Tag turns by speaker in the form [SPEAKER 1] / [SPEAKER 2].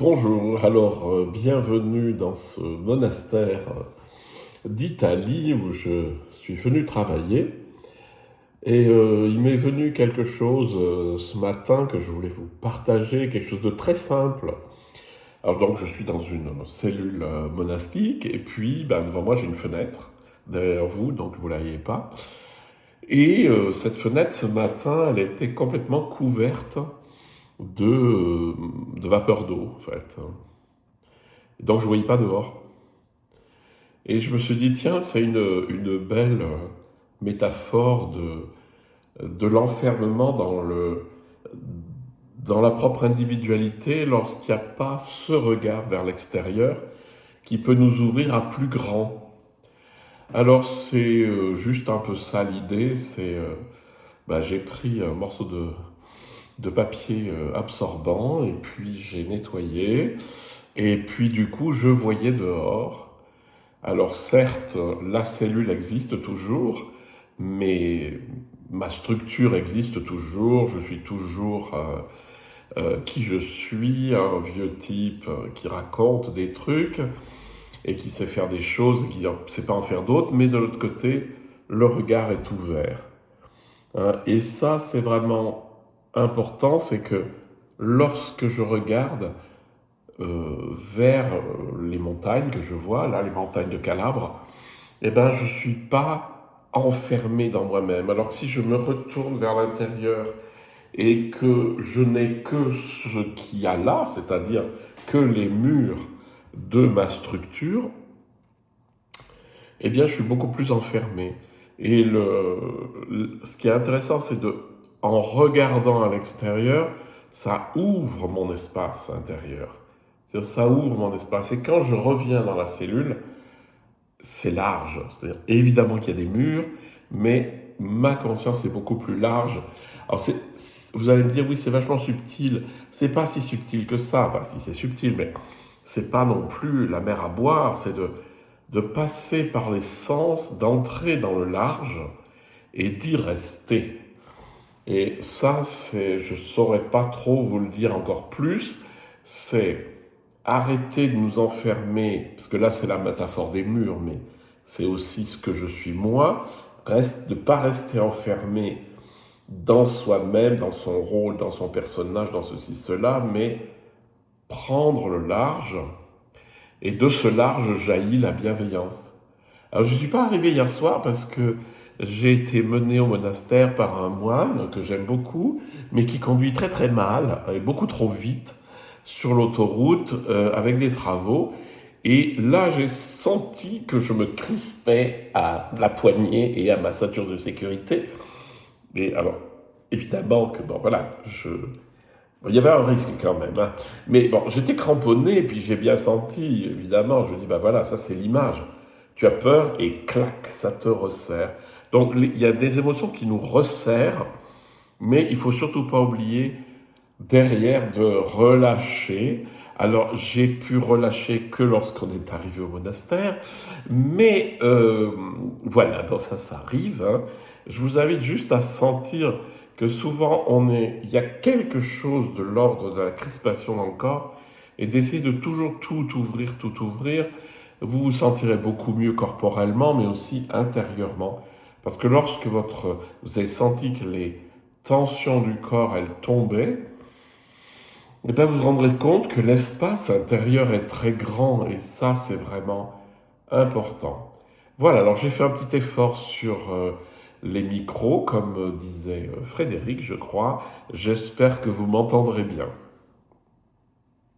[SPEAKER 1] Bonjour, bienvenue dans ce monastère d'Italie où je suis venu travailler. Il m'est venu quelque chose ce matin que je voulais vous partager, quelque chose de très simple. Alors donc je suis dans une cellule monastique et puis devant moi j'ai une fenêtre derrière vous, donc vous ne la voyez pas. Cette fenêtre ce matin elle était complètement couverte de vapeur d'eau en fait. Donc je ne voyais pas dehors. Et je me suis dit, tiens, c'est une belle métaphore de l'enfermement dans la propre individualité lorsqu'il n'y a pas ce regard vers l'extérieur qui peut nous ouvrir à plus grand. Alors c'est juste un peu ça l'idée, j'ai pris un morceau de papier absorbant et puis j'ai nettoyé et puis du coup je voyais dehors. Alors certes, la cellule existe toujours, mais ma structure existe toujours, je suis toujours qui je suis, un vieux type qui raconte des trucs et qui sait faire des choses, qui ne sait pas en faire d'autres, mais de l'autre côté, le regard est ouvert. Et ça, c'est vraiment important, c'est que lorsque je regarde, vers les montagnes que je vois, là, les montagnes de Calabre, je ne suis pas enfermé dans moi-même. Alors que si je me retourne vers l'intérieur et que je n'ai que ce qu'il y a là, c'est-à-dire que les murs de ma structure, je suis beaucoup plus enfermé. Ce qui est intéressant, c'est en regardant à l'extérieur, ça ouvre mon espace intérieur. C'est-à-dire, ça ouvre mon espace. Et quand je reviens dans la cellule, c'est large. C'est-à-dire, évidemment qu'il y a des murs, mais ma conscience est beaucoup plus large. Alors, vous allez me dire, oui, c'est vachement subtil. C'est pas si subtil que ça. Enfin, si c'est subtil, mais c'est pas non plus la mer à boire. C'est de passer par les sens, d'entrer dans le large et d'y rester. Et ça, je ne saurais pas trop vous le dire encore plus, c'est arrêter de nous enfermer, parce que là c'est la métaphore des murs, mais c'est aussi ce que je suis moi, de ne pas rester enfermé dans soi-même, dans son rôle, dans son personnage, dans ceci, cela, mais prendre le large, et de ce large jaillit la bienveillance. Alors je ne suis pas arrivé hier soir parce que j'ai été mené au monastère par un moine que j'aime beaucoup, mais qui conduit très très mal, et beaucoup trop vite, sur l'autoroute avec des travaux. Et là, j'ai senti que je me crispais à la poignée et à ma ceinture de sécurité. Et alors, évidemment que, il y avait un risque quand même. Hein. Mais bon, j'étais cramponné, et puis j'ai bien senti, évidemment, je dis, ça c'est l'image. Tu as peur et clac, ça te resserre. Donc il y a des émotions qui nous resserrent, mais il faut surtout pas oublier derrière de relâcher. Alors j'ai pu relâcher que lorsqu'on est arrivé au monastère, mais ça arrive. Hein. Je vous invite juste à sentir que souvent il y a quelque chose de l'ordre de la crispation dans le corps et d'essayer de toujours tout ouvrir. Vous vous sentirez beaucoup mieux corporellement, mais aussi intérieurement. Parce que lorsque vous avez senti que les tensions du corps, elles tombaient, vous vous rendrez compte que l'espace intérieur est très grand, et ça, c'est vraiment important. Voilà, alors j'ai fait un petit effort sur les micros, comme disait Frédéric, je crois. J'espère que vous m'entendrez bien.